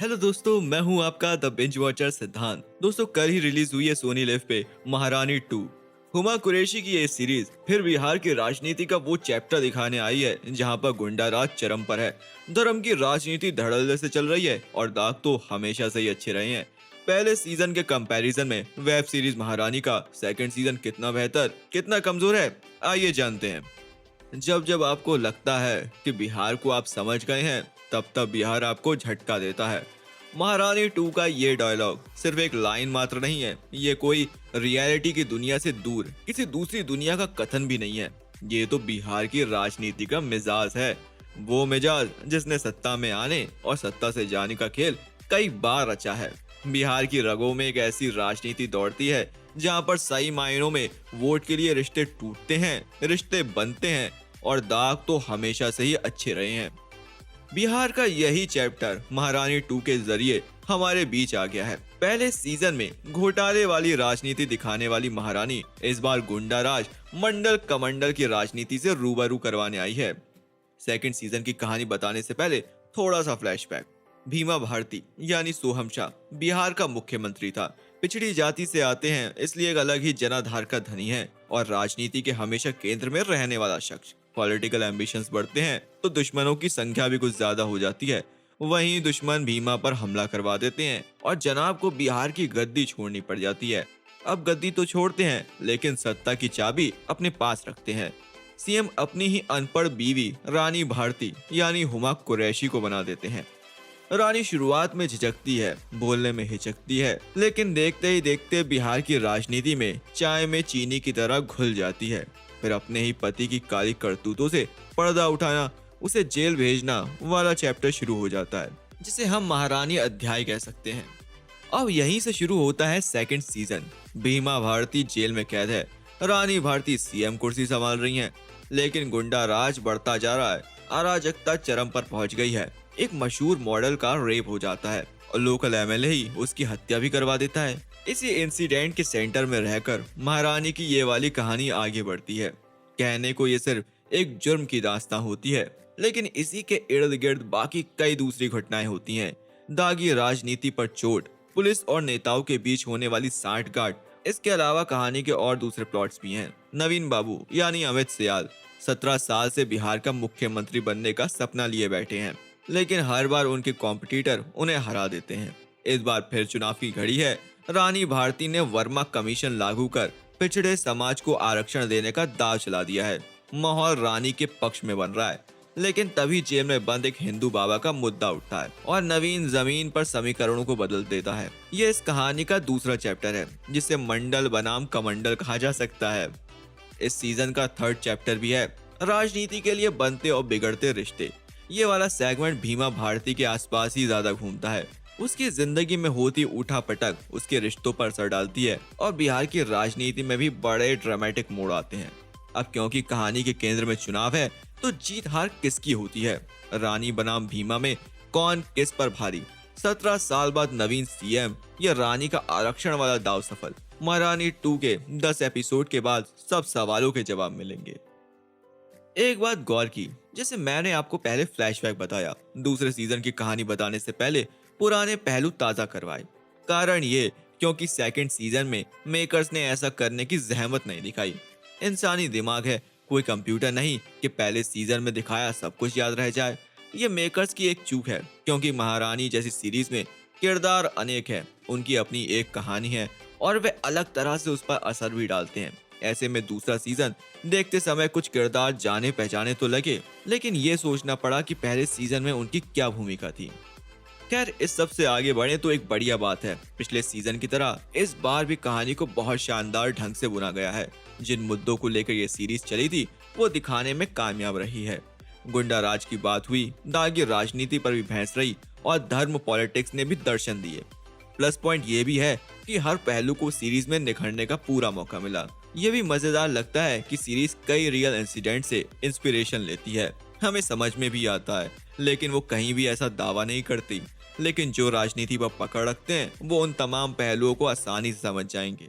Hello दोस्तों, मैं हूं आपका द बिंज वॉचर सिद्धांत। दोस्तों, कल ही रिलीज हुई है सोनी लिव पे महारानी 2। हुमा कुरैशी की ये सीरीज फिर बिहार की राजनीति का वो चैप्टर दिखाने आई है जहां पर गुंडा राज चरम पर है। धर्म की राजनीति धड़ल्ले से चल रही है और दाग तो हमेशा से ही अच्छे रहे हैं। पहले सीजन के कंपैरिजन में वेब सीरीज महारानी का सेकंड सीजन कितना बेहतर कितना कमजोर है, आइए जानते हैं। जब जब आपको लगता है कि बिहार को आप समझ गए हैं, तब तब बिहार आपको झटका देता है। महारानी 2 का ये डायलॉग सिर्फ एक लाइन मात्र नहीं है, ये कोई रियलिटी की दुनिया से दूर किसी दूसरी दुनिया का कथन भी नहीं है। ये तो बिहार की राजनीति का मिजाज है, वो मिजाज जिसने सत्ता में आने और सत्ता से जाने का खेल कई बार रचा है। बिहार की रगों में एक ऐसी राजनीति दौड़ती है जहां पर सही मायनों में वोट के लिए रिश्ते टूटते हैं, रिश्ते बनते हैं और दाग तो हमेशा से ही अच्छे रहे हैं। बिहार का यही चैप्टर महारानी 2 के जरिए हमारे बीच आ गया है। पहले सीजन में घोटाले वाली राजनीति दिखाने वाली महारानी इस बार गुंडा राज मंडल कमंडल की राजनीति से रूबरू करवाने आई है। सेकंड सीजन की कहानी बताने से पहले थोड़ा सा फ्लैशबैक। भीमा भारती यानी सोहम शाह बिहार का मुख्यमंत्री था। पिछड़ी जाति से आते हैं, इसलिए एक अलग ही जनाधार का धनी है और राजनीति के हमेशा केंद्र में रहने वाला शख्स। पॉलिटिकल एम्बिशंस बढ़ते हैं तो दुश्मनों की संख्या भी कुछ ज्यादा हो जाती है। वहीं दुश्मन भीमा पर हमला करवा देते हैं और जनाब को बिहार की गद्दी छोड़नी पड़ जाती है। अब गद्दी तो छोड़ते हैं, लेकिन सत्ता की चाबी अपने पास रखते हैं। सीएम अपनी ही अनपढ़ बीवी रानी भारती यानी हुमा कुरैशी को बना देते हैं। रानी शुरुआत में झिझकती है, बोलने में हिचकती है, लेकिन देखते ही देखते बिहार की राजनीति में चाय में चीनी की तरह घुल जाती है। फिर अपने ही पति की काली करतूतों से पर्दा उठाना, उसे जेल भेजना वाला चैप्टर शुरू हो जाता है, जिसे हम महारानी अध्याय कह सकते हैं। अब यहीं से शुरू होता है second season. Bhima Bharti jail में कैद है, रानी भारती सीएम कुर्सी संभाल रही हैं, लेकिन गुंडा राज बढ़ता जा रहा है। अराजकता चरम पर पहुंच गई है। एक मशहूर मॉडल का रेप हो जाता है और लोकल एमएलए ही उसकी हत्या भी करवा देता है। इसी इंसिडेंट के सेंटर में रहकर महारानी की ये वाली कहानी आगे बढ़ती है। कहने को ये सिर्फ एक जुर्म की दास्तां होती है, लेकिन इसी के इर्द गिर्द बाकी कई दूसरी घटनाएं होती हैं। दागी राजनीति पर चोट, पुलिस और नेताओं के बीच होने वाली सांठगांठ, इसके अलावा कहानी के और दूसरे प्लॉट्स भी हैं। नवीन बाबू यानी अमित सियाल 17 साल से बिहार का मुख्यमंत्री बनने का सपना लिए बैठे हैं, लेकिन हर बार उनके कॉम्पिटिटर उन्हें हरा देते हैं। इस बार फिर चुनाव की घड़ी है। रानी भारती ने वर्मा कमीशन लागू कर पिछड़े समाज को आरक्षण देने का दाव चला दिया है। माहौल रानी के पक्ष में बन रहा है, लेकिन तभी जेल में बंद एक हिंदू बाबा का मुद्दा उठता है और नवीन जमीन पर समीकरणों को बदल देता है। ये इस कहानी का दूसरा चैप्टर है, जिसे मंडल बनाम कमंडल कहा जा सकता है। इस सीजन का थर्ड चैप्टर भी है, राजनीति के लिए बनते और बिगड़ते रिश्ते। ये वाला सेगमेंट भीमा भारती के आसपास ही ज्यादा घूमता है। उसकी जिंदगी में होती उठा पटक उसके रिश्तों पर असर डालती है और बिहार की राजनीति में भी बड़े ड्रामेटिक मोड़ आते हैं। अब क्योंकि कहानी के केंद्र में चुनाव है, तो जीत हार किसकी होती है? रानी बनाम भीमा में कौन किस पर भारी? 17 साल बाद नवीन सीएम या रानी का आरक्षण वाला दाव सफल? महारानी 2 के 10 एपिसोड के बाद सब सवालों के जवाब मिलेंगे। एक बात गौर की, जैसे मैंने आपको पहले फ्लैशबैक बताया, दूसरे सीजन की कहानी बताने से पहले पुराने पहलू ताजा करवाए। कारण ये क्योंकि सेकंड सीजन में मेकर्स ने ऐसा करने की जहमत नहीं दिखाई। इंसानी दिमाग है, कोई कंप्यूटर नहीं कि पहले सीजन में दिखाया सब कुछ याद रह जाए। ये मेकर्स की एक चूक है, क्योंकि महारानी जैसी सीरीज में किरदार अनेक है, उनकी अपनी एक कहानी है और वे अलग तरह से उस पर असर भी डालते हैं। ऐसे में दूसरा सीजन देखते समय कुछ किरदार जाने पहचाने तो लगे, लेकिन ये सोचना पड़ा कि पहले सीजन में उनकी क्या भूमिका थी। खैर, इस सब से आगे बढ़े तो एक बढ़िया बात है, पिछले सीजन की तरह इस बार भी कहानी को बहुत शानदार ढंग से बुना गया है। जिन मुद्दों को लेकर ये सीरीज चली थी, वो दिखाने में कामयाब रही है। गुंडा राज की बात हुई, दागी राजनीति पर भी बहस रही और धर्म पॉलिटिक्स ने भी दर्शन दिए। प्लस पॉइंट ये भी है कि हर पहलू को सीरीज में निखरने का पूरा मौका मिला। ये भी मजेदार लगता है कि सीरीज कई रियल इंसिडेंट से इंस्पिरेशन लेती है, हमें समझ में भी आता है, लेकिन वो कहीं भी ऐसा दावा नहीं करती। लेकिन जो राजनीति पर पकड़ रखते हैं, वो उन तमाम पहलुओं को आसानी से समझ जाएंगे।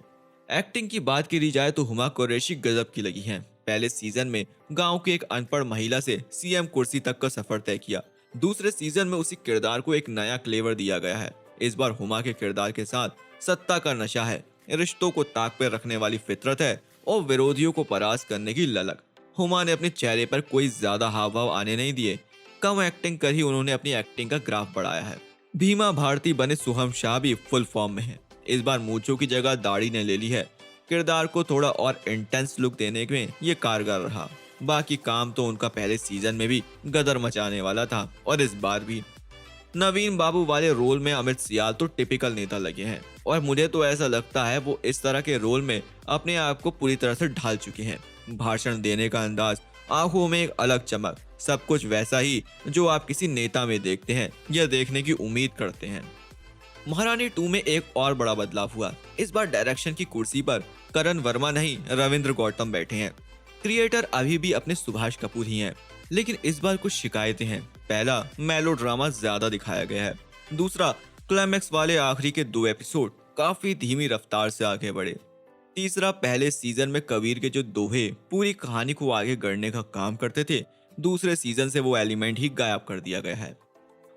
एक्टिंग की बात करी जाए तो हुमा कुरैशी गजब की लगी हैं। पहले सीजन में गांव की एक अनपढ़ महिला से सीएम कुर्सी तक का सफर तय किया, दूसरे सीजन में उसी किरदार को एक नया क्लेवर दिया गया है। इस बार हुमा के किरदार के साथ सत्ता का नशा है, रिश्तों को ताक पर रखने वाली फितरत है और विरोधियों को परास्त करने की ललक। हुमा ने अपने चेहरे पर कोई ज्यादा हाव भाव आने नहीं दिए। कम एक्टिंग कर ही उन्होंने अपनी एक्टिंग का ग्राफ बढ़ाया है। भीमा भारती बने सुहम शाह भी फुल फॉर्म में है। इस बार मूंछों की जगह दाढ़ी ने ले ली है। किरदार को थोड़ा और इंटेंस लुक देने में ये कारगर रहा। बाकी काम तो उनका पहले सीजन में भी गदर मचाने वाला था और इस बार भी। नवीन बाबू वाले रोल में अमित सियाल तो टिपिकल नेता लगे हैं और मुझे तो ऐसा लगता है वो इस तरह के रोल में अपने आप को पूरी तरह से ढाल चुके हैं। भाषण देने का अंदाज, आंखों में एक अलग चमक, सब कुछ वैसा ही जो आप किसी नेता में देखते हैं या देखने की उम्मीद करते हैं। महारानी 2 में एक और बड़ा बदलाव हुआ। इस बार डायरेक्शन की कुर्सी पर करण वर्मा नहीं, रविंद्र गौतम बैठे हैं। क्रिएटर अभी भी अपने सुभाष कपूर ही हैं, लेकिन इस बार कुछ शिकायतें हैं। पहला, मेलो ड्रामा ज्यादा दिखाया गया है। दूसरा, क्लाइमैक्स वाले आखिरी के 2 एपिसोड काफी धीमी रफ्तार से आगे बढ़े। तीसरा, पहले सीजन में कबीर के जो दोहे पूरी कहानी को आगे गढ़ने का काम करते थे, दूसरे सीजन से वो एलिमेंट ही गायब कर दिया गया है।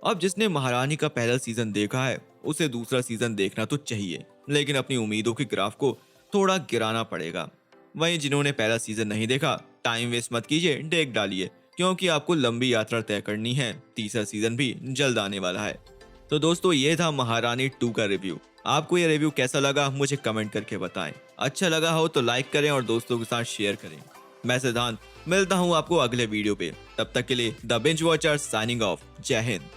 अब जिसने महारानी का पहला सीजन देखा है उसे दूसरा सीजन देखना तो चाहिए, लेकिन अपनी उम्मीदों के ग्राफ को थोड़ा गिराना पड़ेगा। वहीं जिन्होंने पहला सीजन नहीं देखा, टाइम वेस्ट मत कीजिए, देख डालिए, क्योंकि आपको लंबी यात्रा तय करनी है। तीसरा सीजन भी जल्द आने वाला है। तो दोस्तों, ये था महारानी 2 का रिव्यू। आपको ये रिव्यू कैसा लगा मुझे कमेंट करके बताएं। अच्छा लगा हो तो लाइक करें और दोस्तों के साथ शेयर करें। मैं सिद्धांत मिलता हूँ आपको अगले वीडियो पे। तब तक के लिए the binge watchers signing off. जय हिंद।